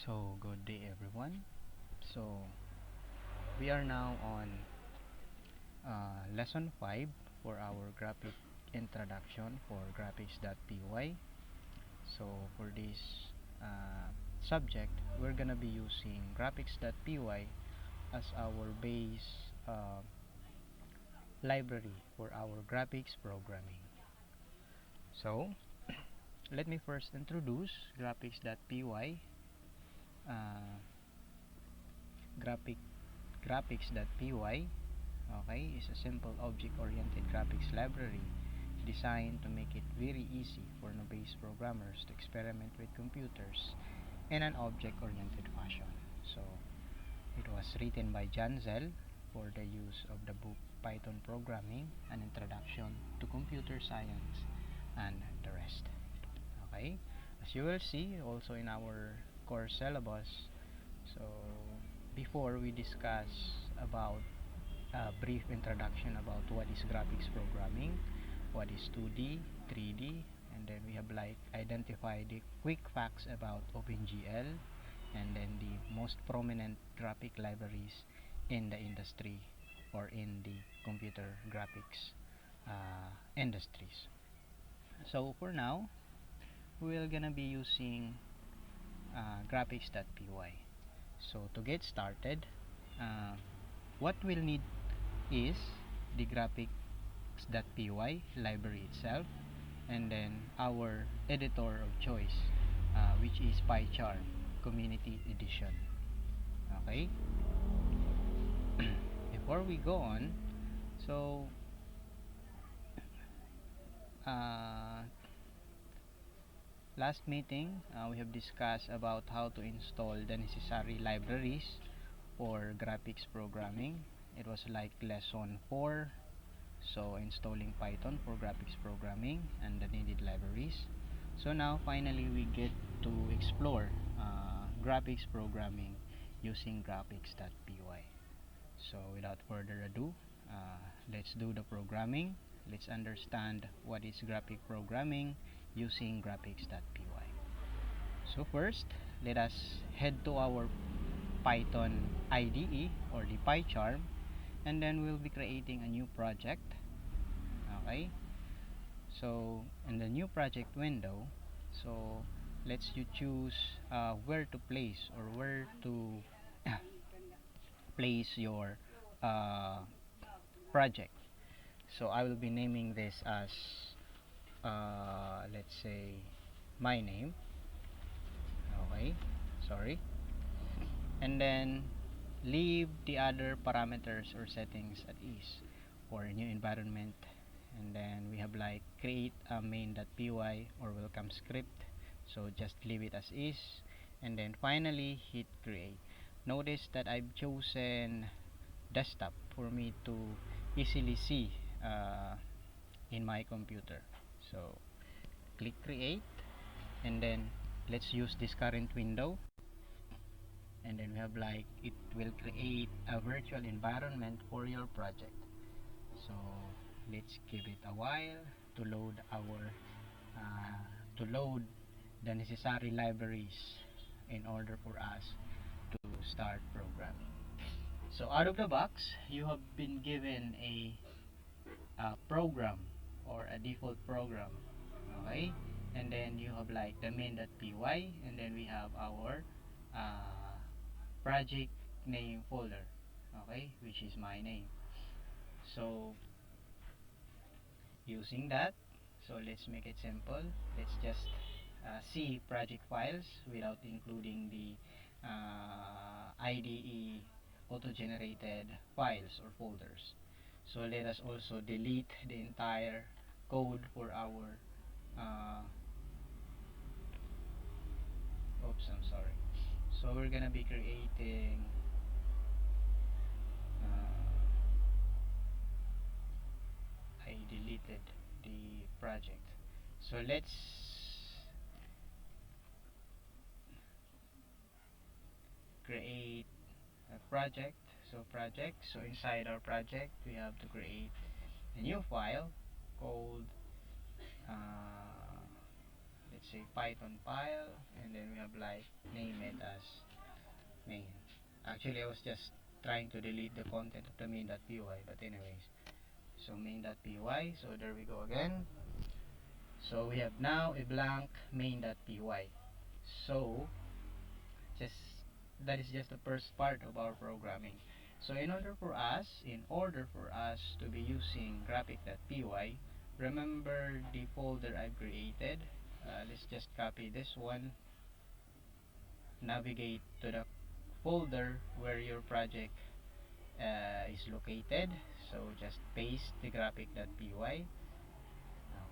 So, good day everyone. So, we are now on lesson 5 for our graphic introduction for graphics.py. So, for this subject, we're gonna be using graphics.py as our base library for our graphics programming. So, let me first introduce graphics.py. Uh, graphics.py, okay, is a simple object-oriented graphics library designed to make it very easy for novice programmers to experiment with computers in an object-oriented fashion. So, it was written by John Zell for the use of the book Python Programming: An Introduction to Computer Science and the rest. Okay, as you will see also in our course syllabus, so before we discuss about a brief introduction about what is graphics programming, what is 2D, 3D, and then we have like identify the quick facts about OpenGL, and then the most prominent graphic libraries in the industry or in the computer graphics industries. So for now, we're gonna be using graphics.py. So to get started, uh, what we'll need is the graphics.py library itself, and then our editor of choice, which is PyCharm Community Edition. Okay. Before we go on, so uh, last meeting we have discussed about how to install the necessary libraries for graphics programming. It was like lesson 4, so installing Python for graphics programming and the needed libraries. So now finally we get to explore graphics programming using graphics.py. So without further ado, let's do the programming. Let's understand what is graphic programming using graphics.py. So first, let us head to our Python IDE or the PyCharm, and then we'll be creating a new project. Okay, so in the new project window, so let's you choose where to place or where to place your uh, project. So I will be naming this as let's say my name. Okay, sorry, and then leave the other parameters or settings at ease for a new environment. And then we have like create a main.py or welcome script, so just leave it as is, and then finally hit create. Notice that I've chosen desktop for me to easily see in my computer. So click create, and then let's use this current window, and then we have like it will create a virtual environment for your project. So let's give it a while to load our to load the necessary libraries in order for us to start programming. So out of the box, you have been given a program or a default program. Okay, and then you have like the main.py, and then we have our project name folder, okay, which is my name. So using that, so let's make it simple. Let's just see project files without including the IDE auto-generated files or folders. So let us also delete the entire code for our oops, I'm sorry. So we're gonna be creating I deleted the project. So let's create a project. So project, so inside our project we have to create a new file called let's say Python file, and then we have like name it as main. Actually, I was just trying to delete the content of the main.py, but anyways, so main.py. So there we go again. So we have now a blank main.py. So just that is just the first part of our programming. So in order for us to be using graphic.py, remember the folder I've created. Let's just copy this one, navigate to the folder where your project is located. So just paste the graphic.py.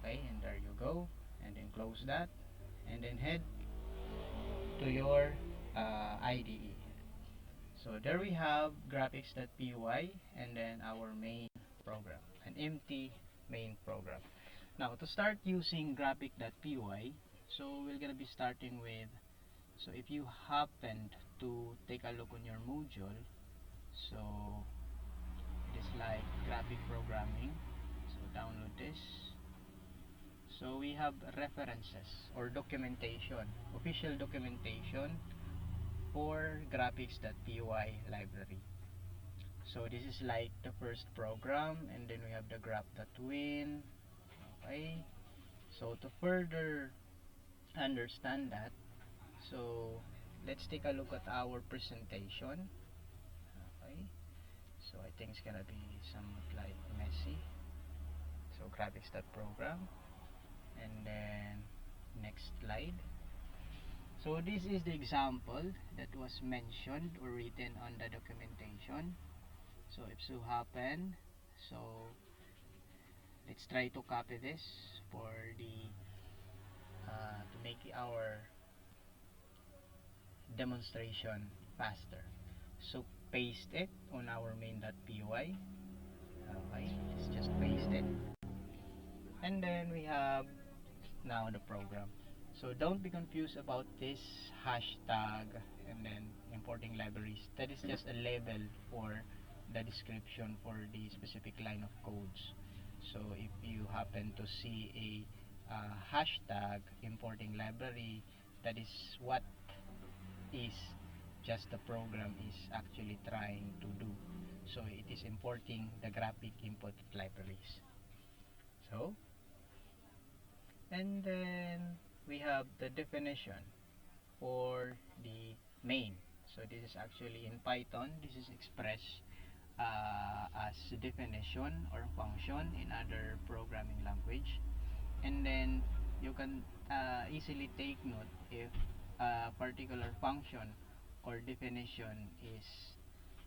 Okay, and there you go, and then close that, and then head to your IDE. So there we have graphics.py, and then our main program, an empty main program. Now to start using graphic.py, so we're gonna be starting with, so if you happened to take a look on your module, so it is like graphic programming. So download this. So we have references or documentation, official documentation for graphics.py library. So this is like the first program, and then we have the graph.win. Okay, so to further understand that, so let's take a look at our presentation. Okay, so I think it's gonna be somewhat like messy. So graphics.program, and then next slide. So this is the example that was mentioned or written on the documentation. So if so happen, so let's try to copy this for the to make our demonstration faster. So paste it on our main.py. Okay, let's just paste it, and then we have now the program. So don't be confused about this hashtag and then importing libraries. That is just a label for the description for the specific line of codes. So if you happen to see a hashtag importing library, that is what is just the program is actually trying to do. So it is importing the graphic input libraries. So and then we have the definition for the main. So this is actually in Python, this is expressed as definition or function in other programming language. And then you can easily take note if a particular function or definition is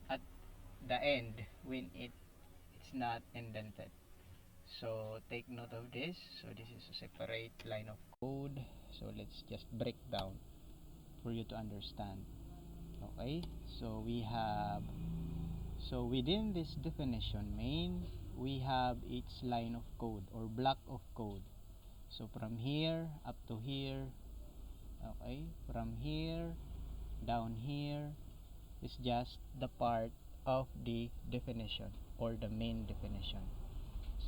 at the end when it's not indented. So take note of this. So this is a separate line of code. So let's just break down for you to understand. Okay, so we have, so within this definition main, we have each line of code or block of code. So from here up to here, okay, from here down here is just the part of the definition or the main definition.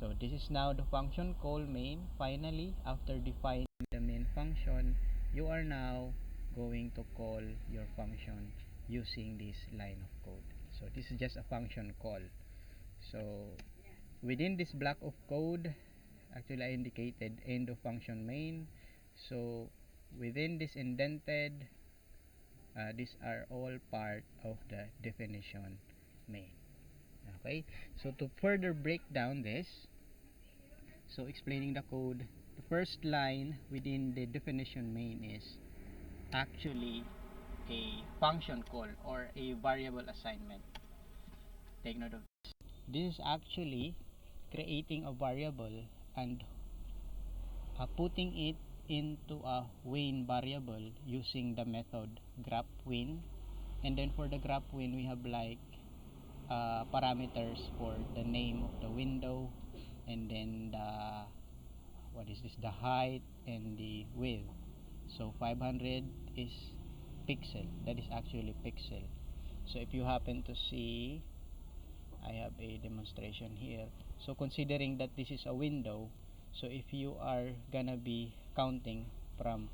So this is now the function call main. Finally, after defining the main function, you are now going to call your function using this line of code. So this is just a function call. So within this block of code, actually I indicated end of function main. So within this indented, these are all part of the definition main. Okay, so to further break down this, so explaining the code, the first line within the definition main is actually a function call or a variable assignment. Take note of this. This is actually creating a variable and putting it into a win variable using the method graph_win. And then for the graph_win, we have like parameters for the name of the window, and then the, what is this, the height and the width. So 500 is pixel, that is actually pixel. So if you happen to see, I have a demonstration here. So considering that this is a window, so if you are gonna be counting from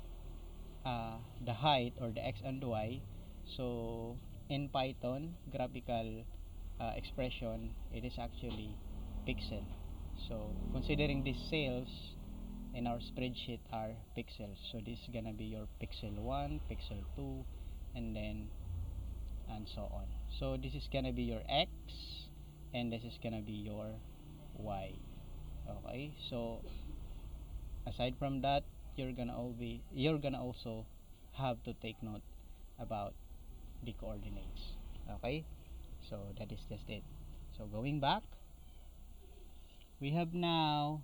the height or the x and y. So in Python graphical expression, it is actually pixel. So considering these cells in our spreadsheet are pixels, so this is gonna be your pixel 1, pixel 2, and then and so on. So this is gonna be your x, and this is gonna be your y. Okay, so aside from that, you're gonna also have to take note about the coordinates. Okay, so that is just it. So going back, we have now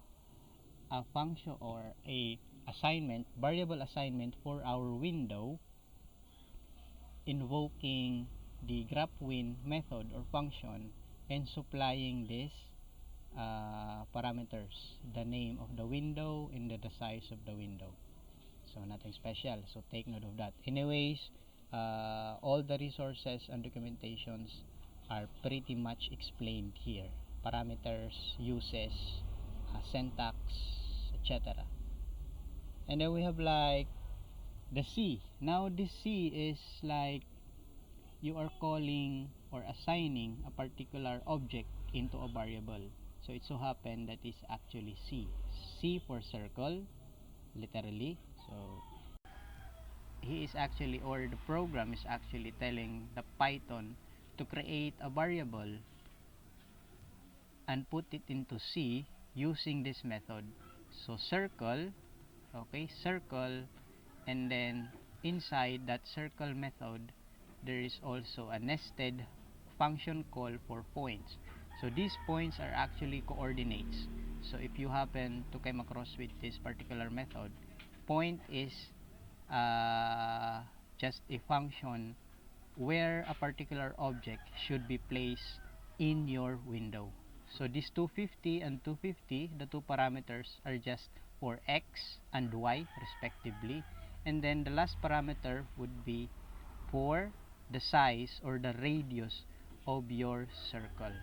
a function or a assignment, variable assignment for our window, invoking the graph_win method or function and supplying this parameters, the name of the window and the size of the window. So nothing special, so take note of that. Anyways, all the resources and documentations are pretty much explained here: parameters, uses, syntax, etc. And then we have like the C. Now this C is like you are calling or assigning a particular object into a variable. So it so happen that is actually C. C for circle, literally. So he is actually, or the program is actually telling the Python to create a variable and put it into C using this method. So circle, okay, circle, and then inside that circle method there is also a nested function call for points. So these points are actually coordinates. So if you happen to come across with this particular method, point is just a function where a particular object should be placed in your window. So these 250 and 250, the two parameters are just for x and y respectively, and then the last parameter would be for the size or the radius of your circle.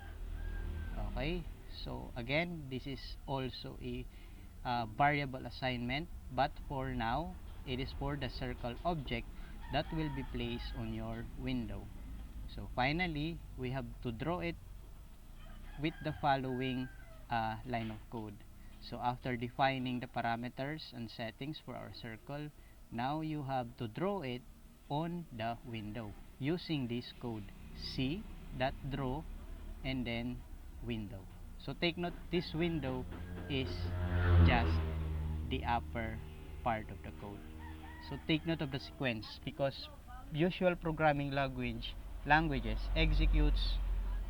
Okay, so again, this is also a variable assignment, but for now it is for the circle object that will be placed on your window. So finally, we have to draw it with the following line of code. So after defining the parameters and settings for our circle, now you have to draw it on the window using this code: c.draw and then window. So take note, this window is just the upper part of the code. So take note of the sequence, because usual programming languages executes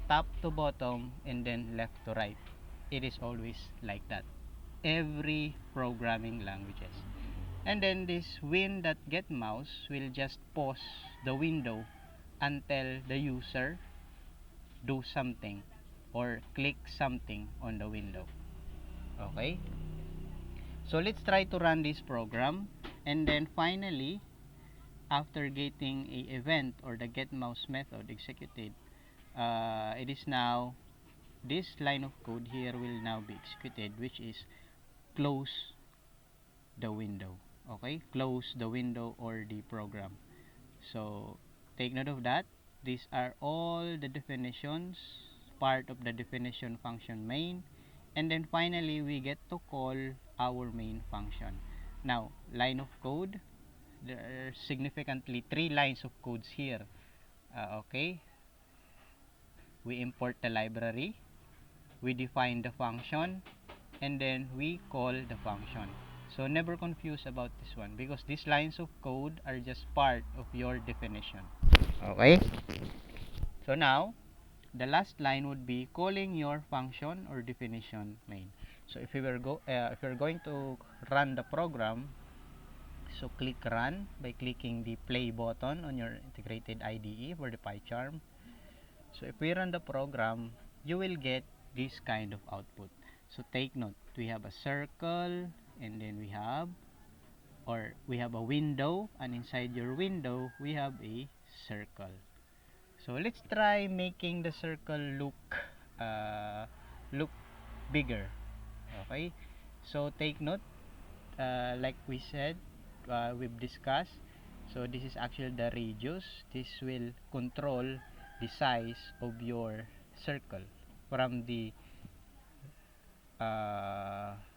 top to bottom and then left to right. It is always like that. Every programming languages. And then this win.getMouse will just pause the window until the user do something or click something on the window. Okay? So let's try to run this program, and then finally, after getting a event or the getMouse method executed, it is now this line of code here will now be executed, which is close the window. Okay, close the window or the program. So take note of that. These are all the definitions, part of the definition function main, and then finally we get to call our main function. Now, line of code, there are significantly 3 lines of codes here. Okay, we import the library, we define the function, and then we call the function. So never confuse about this one, because these lines of code are just part of your definition. Okay, so now the last line would be calling your function or definition main. So if you're going to run the program, so click run by clicking the play button on your integrated IDE for the PyCharm. So if we run the program, you will get this kind of output. So take note, we have a circle, and then we have a window, and inside your window we have a circle. So let's try making the circle look bigger. Okay, so take note, like we said, we've discussed. So this is actually the radius. This will control the size of your circle from the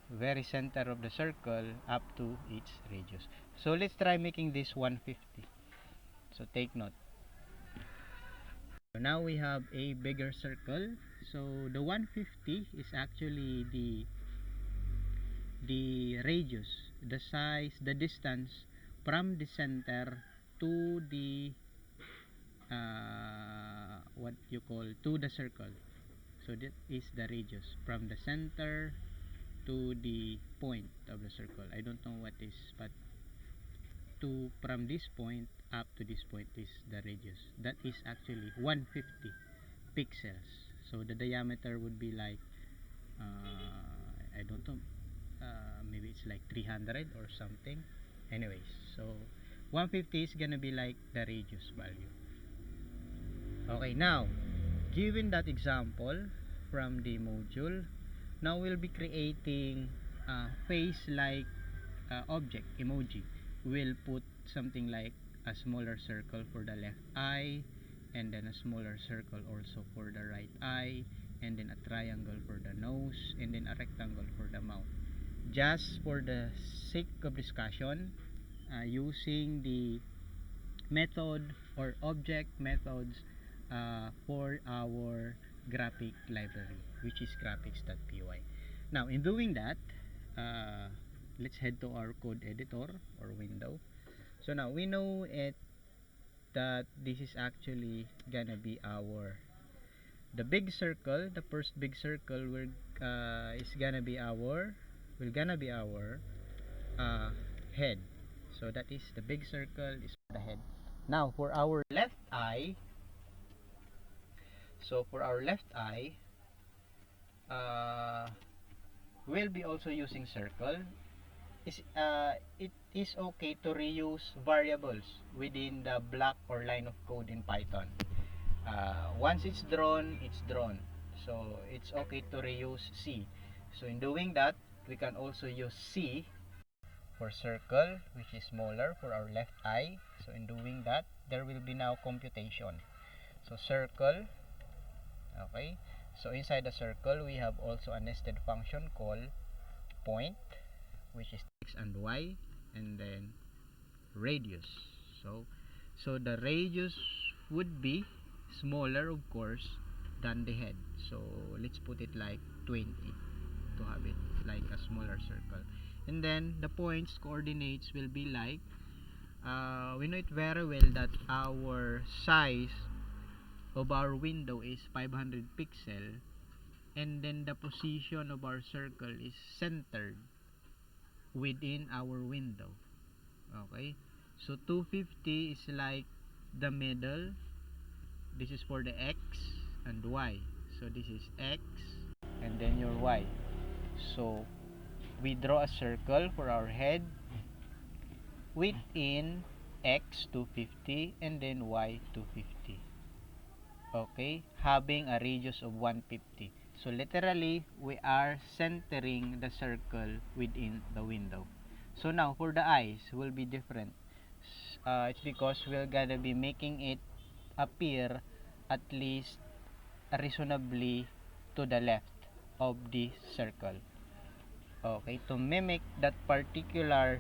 very center of the circle up to its radius. So let's try making this 150. So take note. So now we have a bigger circle. So the 150 is actually the radius, the size, the distance from the center to the what you call to the circle. So that is the radius from the center to the point of the circle. I don't know what is, but to from this point up to this point is the radius. That is actually 150 pixels. So the diameter would be like I don't know, maybe it's like 300 or something. Anyways, so 150 is gonna be like the radius value. Okay, now given that example from the module, now we'll be creating a face like object emoji. We'll put something like a smaller circle for the left eye, and then a smaller circle also for the right eye, and then a triangle for the nose, and then a rectangle for the mouth. Just for the sake of discussion, using the method or object methods for our graphic library, which is graphics.py. Now in doing that, uh, let's head to our code editor or window. So now we know it that this is actually gonna be our the big circle. The first big circle is gonna be our head. So that is the big circle is the head. Now for our left eye, uh, we'll be also using circle. It is okay to reuse variables within the block or line of code in Python. Once it's drawn, it's drawn. So it's okay to reuse C. So in doing that, we can also use C for circle, which is smaller for our left eye. So in doing that, there will be now computation. So circle, okay. So inside the circle, we have also a nested function called point, which is x and y, and then radius. So the radius would be smaller, of course, than the head. So let's put it like 20 to have it like a smaller circle. And then the points coordinates will be like we know it very well that our size of our window is 500 pixel, and then the position of our circle is centered within our window. Okay, so 250 is like the middle. This is for the x and y. So this is x and then your y. So we draw a circle for our head within x 250 and then y 250. Okay, having a radius of 150. So literally we are centering the circle within the window. So now for the eyes will be different. It's because we're gonna be making it appear at least reasonably to the left of the circle. Okay, to mimic that particular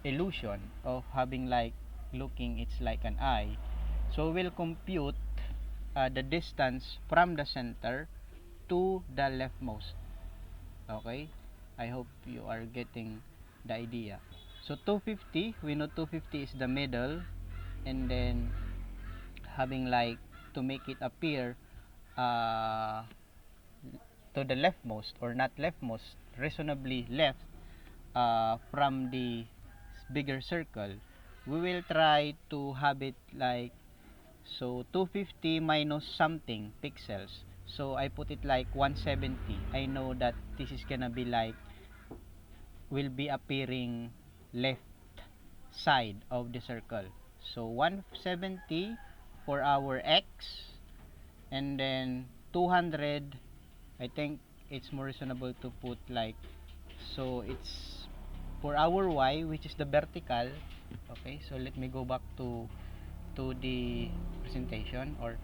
illusion of having like looking it's like an eye. So we'll compute the distance from the center to the leftmost. Okay, I hope you are getting the idea. So 250, we know 250 is the middle, and then having like to make it appear uh, to the leftmost or not leftmost, reasonably left from the bigger circle, we will try to have it like so 250 minus something pixels. So I put it like 170. I know that this is gonna be like will be appearing left side of the circle. So 170 for our x, and then 200. I think it's more reasonable to put like so it's for our y, which is the vertical, okay, so let me go back to the presentation, or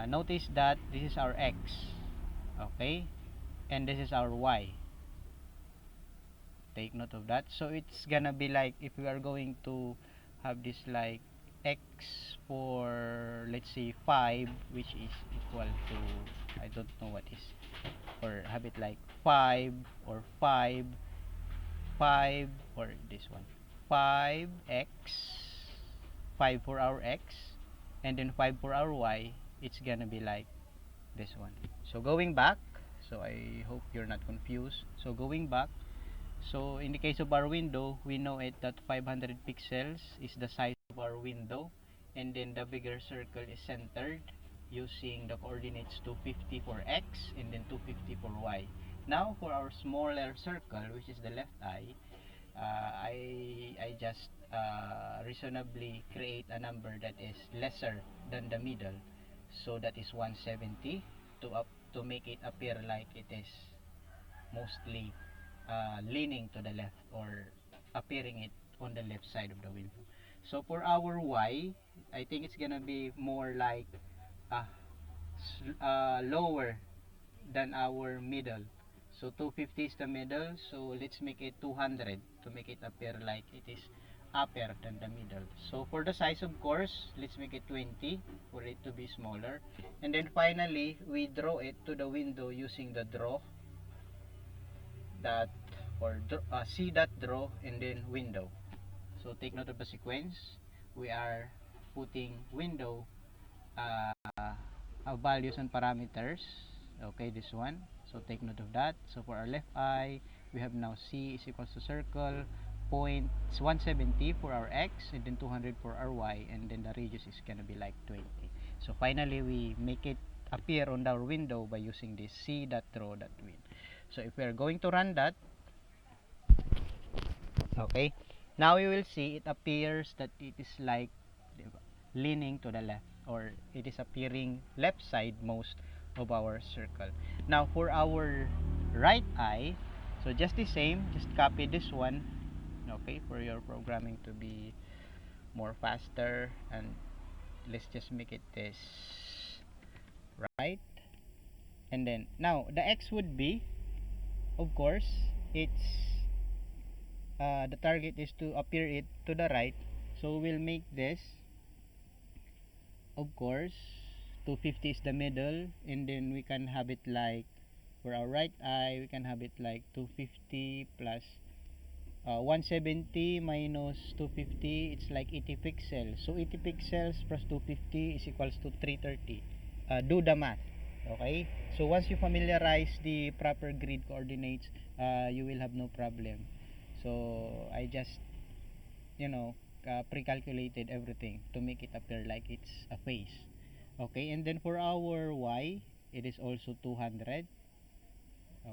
notice that this is our x, okay, and this is our y. Take note of that. So it's gonna be like, if we are going to have this like x for, let's say, 5, which is equal to, I don't know what is, or have it like 5 or 5 5, or this one 5x, 5 for our x, and then 5 for our y. It's gonna be like this one. So going back, so I hope you're not confused. So going back, so in the case of our window, we know it that 500 pixels is the size of our window, and then the bigger circle is centered using the coordinates 250 for x and then 250 for y. Now for our smaller circle, which is the left eye, I just reasonably create a number that is lesser than the middle, so that is 170, to make it appear like it is mostly leaning to the left, or appearing it on the left side of the window. So for our y, I think it's gonna be more like uh, lower than our middle. So 250 is the middle, so let's make it 200 to make it appear like it is upper than the middle. So for the size, of course, let's make it 20 for it to be smaller. And then finally, we draw it to the window using the draw that, or see that draw and then window. So take note of the sequence. We are putting window values and parameters. Okay, this one. So take note of that. So for our left eye, we have now c is equals to circle, point 170 for our x, and then 200 for our y, and then the radius is gonna be like 20. So finally, we make it appear on our window by using this c.draw.win. So if we are going to run that, okay, now you will see it appears that it is like leaning to the left, or it is appearing left side most of our circle. Now for our right eye, so just the same, just copy this one, okay, for your programming to be more faster, and let's just make it this, right? And then now the x would be, of course, it's the target is to appear it to the right, so we'll make this, of course, 250 is the middle, and then we can have it like, for our right eye, we can have it like 250 plus 170 minus 250, it's like 80 pixels. So 80 pixels plus 250 is equals to 330. Do the math. Okay, so once you familiarize the proper grid coordinates, you will have no problem. So I just, pre-calculated everything to make it appear like it's a face. Okay, and then for our y, it is also 200.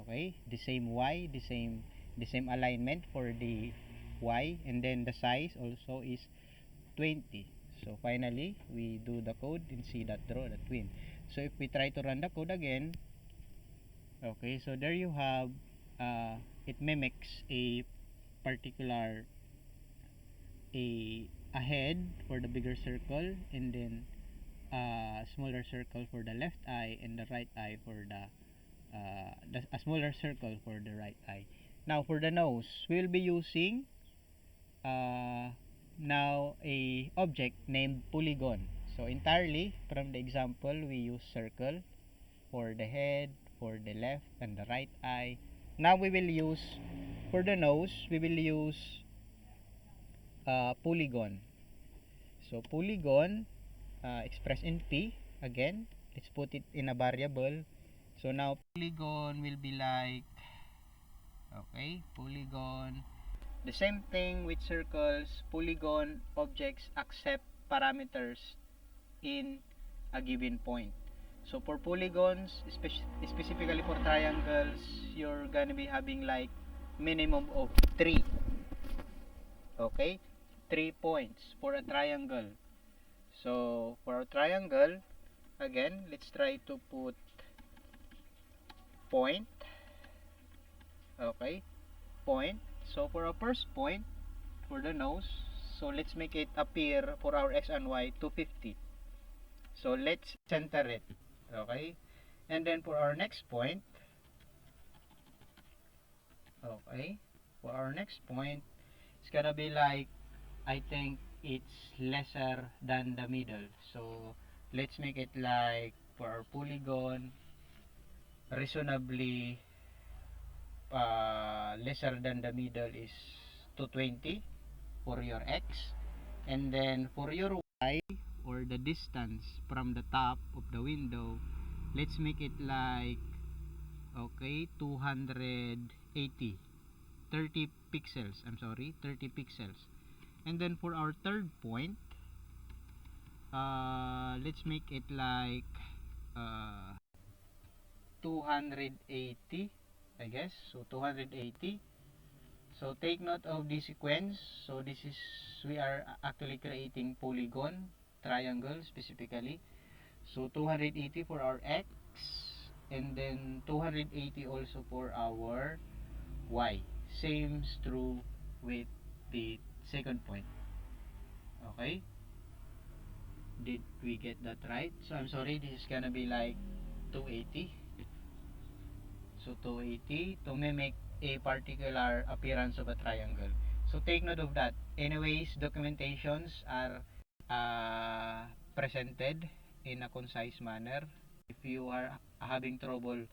Okay, the same y, the same alignment for the y, and then the size also is 20. So finally, we do the code and see that draw that win. So if we try to run the code again, okay, so there you have, it mimics a particular, a head for the bigger circle, and then a smaller circle for the left eye, and the right eye for a smaller circle for the right eye. Now for the nose, we'll be using now a object named polygon. So entirely from the example, we use circle for the head, for the left and the right eye. Now we will use, for the nose, we will use polygon. So polygon, expressed in p, again, let's put it in a variable. So now polygon will be like, okay, polygon, the same thing with circles. Polygon objects accept parameters in a given point. So for polygons, specifically for triangles, you're gonna be having like minimum of 3. Okay, 3 points for a triangle. So for a triangle, again, let's try to put point. Okay, point. So for our first point, for the nose, so let's make it appear for our x and y 250. So let's center it. Okay? And then for our next point, okay, for our next point, it's gonna be like, I think it's lesser than the middle. So let's make it like for our polygon, reasonably lesser than the middle is 220 for your x. And then for your y, or the distance from the top of the window, let's make it like, okay, 280, 30 pixels, I'm sorry, 30 pixels. And then for our third point, let's make it like uh, 280, I guess. So 280. So take note of the sequence. So this is, we are actually creating polygon, triangle specifically. So 280 for our x, and then 280 also for our y. Same is true with the second point. Okay? Did we get that right? So I'm sorry, this is gonna be like 280. So 280 to mimic a particular appearance of a triangle. So take note of that. Anyways, documentations are presented in a concise manner. If you are having trouble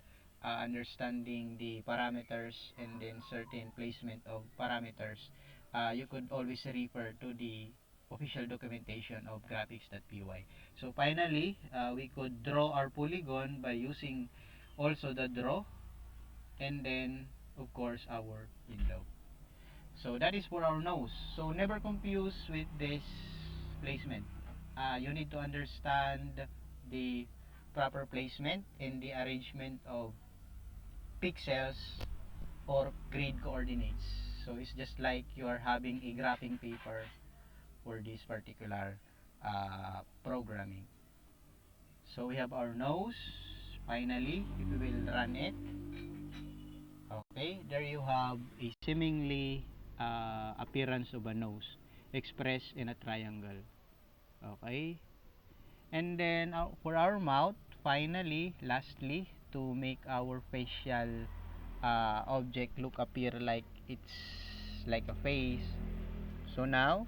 understanding the parameters and then certain placement of parameters, you could always refer to the official documentation of graphics.py. So finally, we could draw our polygon by using also the draw, and then of course our window. So that is for our nose. So never confuse with this placement. You need to understand the proper placement and the arrangement of pixels or grid coordinates. So it's just like you are having a graphing paper for this particular programming. So we have our nose. Finally, if we will run it, okay, there you have a seemingly appearance of a nose expressed in a triangle. Okay, and then for our mouth, finally, lastly, to make our facial object look appear like it's like a face. So now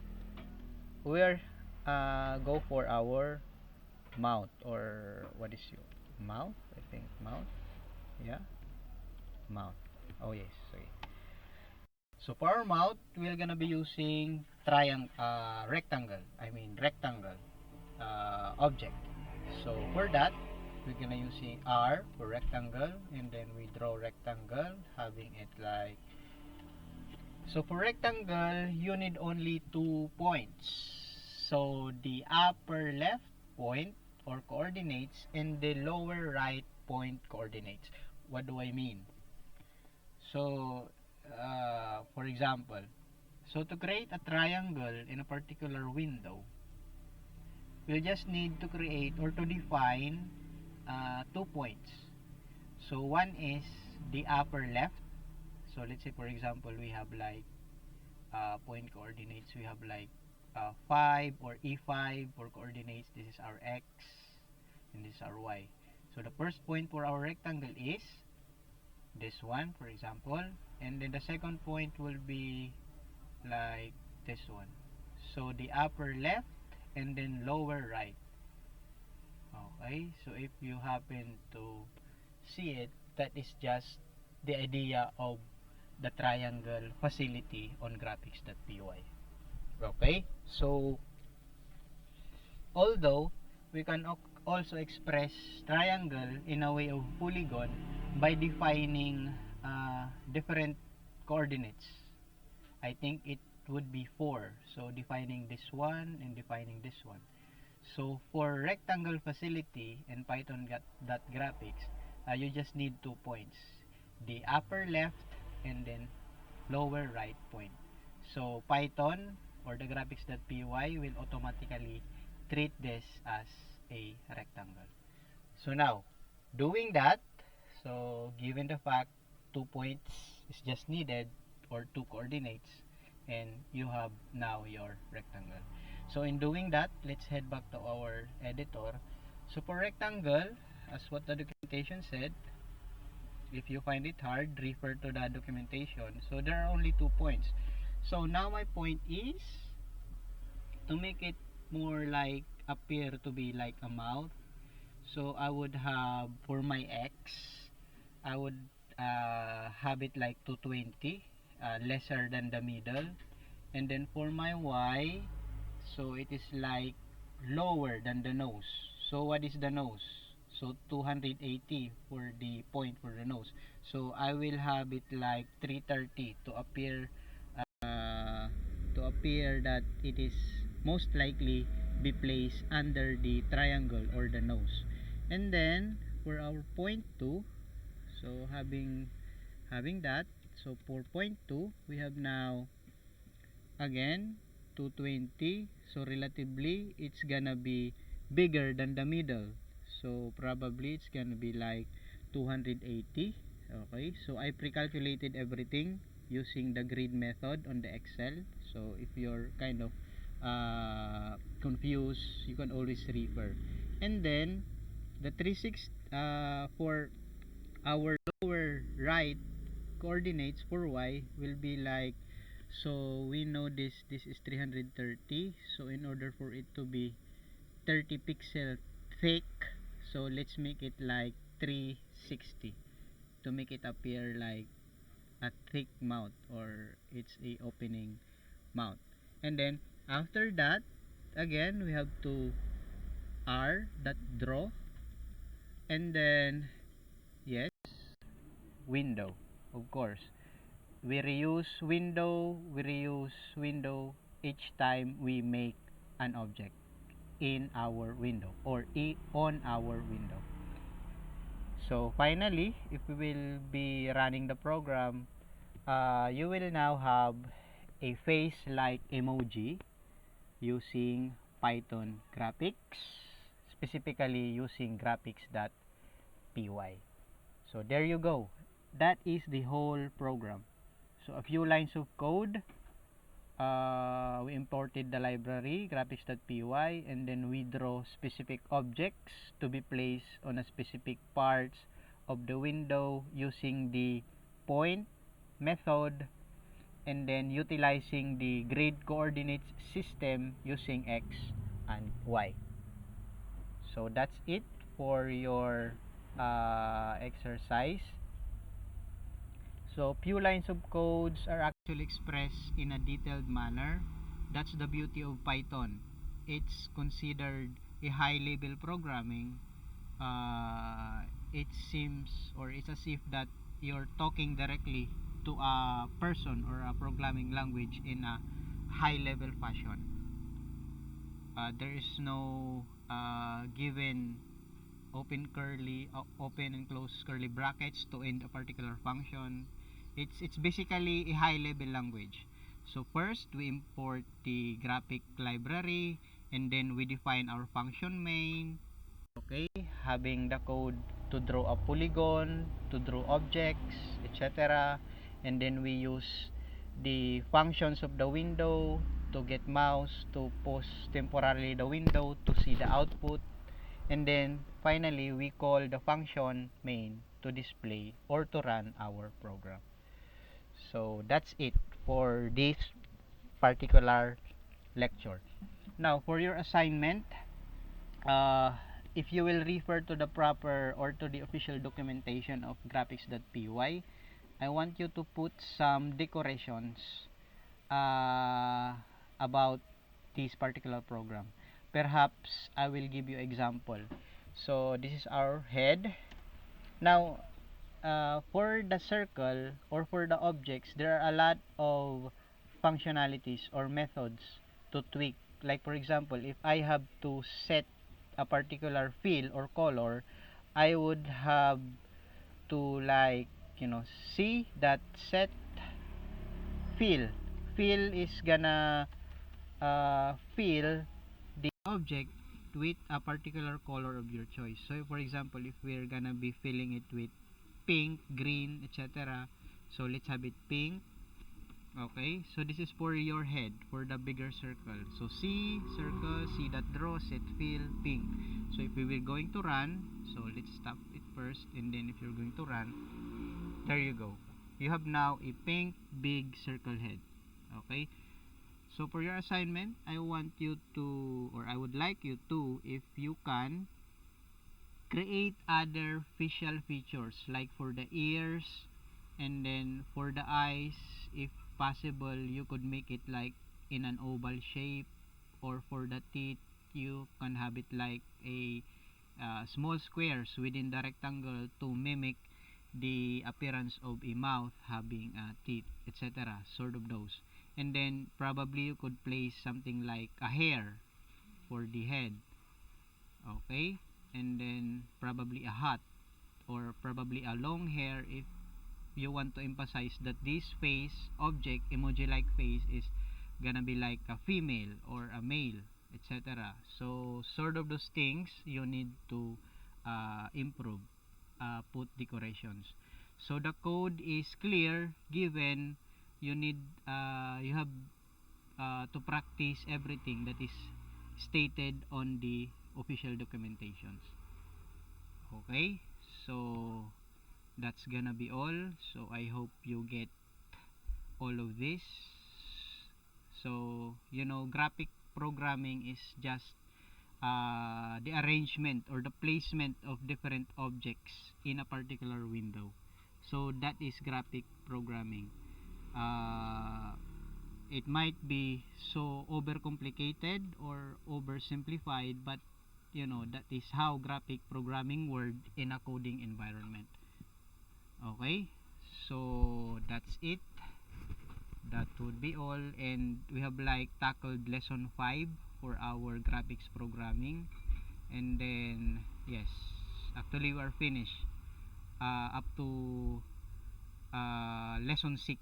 we are go for our mouth, or what is your mouth? I think mouth. Yeah, mouth. Oh yes, sorry. So for our mouth, we're gonna be using rectangle object. So for that, we're gonna using R for rectangle, and then we draw rectangle, having it like. So for rectangle, you need only 2 points. So the upper left point or coordinates and the lower right point coordinates. What do I mean? So, for example, so to create a triangle in a particular window, we'll just need to create or to define 2 points. So one is the upper left. So let's say for example we have like point coordinates. We have like 5 or E5 for coordinates. This is our X and this is our Y. So the first point for our rectangle is this one, for example, and then the second point will be like this one. So the upper left and then lower right. Okay, so if you happen to see it, that is just the idea of the triangle facility on graphics.py. Okay, so although we can also express triangle in a way of polygon by defining different coordinates. I think it would be 4. So defining this one and defining this one. So for rectangle facility in Python.graphics, you just need 2 points. The upper left and then lower right point. So Python or the graphics.py will automatically treat this as a rectangle. So now, doing that, so given the fact 2 points is just needed, or two coordinates, and you have now your rectangle. So in doing that, let's head back to our editor. So for rectangle, as what the documentation said, if you find it hard, refer to the documentation. So there are only 2 points. So now my point is to make it more like appear to be like a mouth. So I would have for my X, I would have it like 220, lesser than the middle. And then for my Y, so it is like lower than the nose. So what is the nose? So 280 for the point for the nose. So I will have it like 330 uh, to appear that it is most likely be placed under the triangle or the nose. And then for our point 2, so having that, so for point 2 we have now again 220, so relatively it's gonna be bigger than the middle, so probably it's gonna be like 280. Okay, so I pre-calculated everything using the grid method on the Excel. So if you're kind of confused, you can always refer. And then the 36 for our lower right coordinates for Y will be like, so we know this is 330, so in order for it to be 30 pixel thick, so let's make it like 360 to make it appear like a thick mouth, or it's a opening mouth. And then after that, again we have to R that draw, and then yes, window, of course. We reuse window each time we make an object in our window or on our window. So finally, if we will be running the program, you will now have a face like emoji using Python graphics, specifically using graphics.py. So there you go. That is the whole program. So a few lines of code. We imported the library graphics.py, and then we draw specific objects to be placed on a specific parts of the window using the point method, and then utilizing the grid coordinates system using X and Y. So that's it for your exercise. So few lines of codes are actually expressed in a detailed manner. That's the beauty of Python. It's considered a high level programming. It seems, or it's as if that you're talking directly to a person or a programming language in a high level fashion. There is no given open and close curly brackets to end a particular function. It's basically a high level language. So first we import the graphic library, and then we define our function main. Okay, having the code to draw a polygon, to draw objects, etc. And then we use the functions of the window to get mouse to pause temporarily the window to see the output. And then finally we call the function main to display or to run our program. So that's it for this particular lecture. Now for your assignment, uh, if you will refer to the proper or to the official documentation of graphics.py, I want you to put some decorations uh, about this particular program. Perhaps I will give you example. So this is our head. Now, for the circle or for the objects, there are a lot of functionalities or methods to tweak. Like for example, if I have to set a particular fill or color, I would have to like, see that set fill. Fill is gonna fill the object with a particular color of your choice. So for example, if we're gonna be filling it with pink, green, etc. So let's have it pink, Okay, so this is for your head, for the bigger circle. So C, circle, C that draw, set, fill, pink. So if we were going to run, so let's stop it first, and then if you're going to run, there you go. You have now a pink big circle head. Okay, so for your assignment, I want you to, or I would like you to, if you can, create other facial features like for the ears, and then for the eyes, if possible you could make it like in an oval shape, or for the teeth you can have it like a small squares within the rectangle to mimic the appearance of a mouth having teeth, etc., sort of those. And then probably you could place something like a hair for the head. Okay, and then probably a hat, or probably a long hair if you want to emphasize that this face object, emoji like face, is gonna be like a female or a male, etc. So sort of those things you need to improve, put decorations. So the code is clear, given you need you have to practice everything that is stated on the official documentations. Okay, so that's gonna be all. So I hope you get all of this. So graphic programming is just the arrangement or the placement of different objects in a particular window. So that is graphic programming. uh, it might be so overcomplicated or oversimplified, but that is how graphic programming work in a coding environment. Okay, so that's it. That would be all, and we have like tackled lesson 5 for our graphics programming. And then yes, actually we are finished up to lesson 6.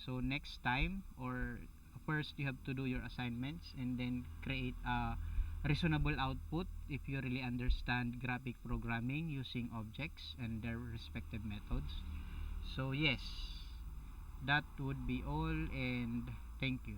So next time, or first you have to do your assignments and then create a reasonable output if you really understand graphic programming using objects and their respective methods. So yes, that would be all, and thank you.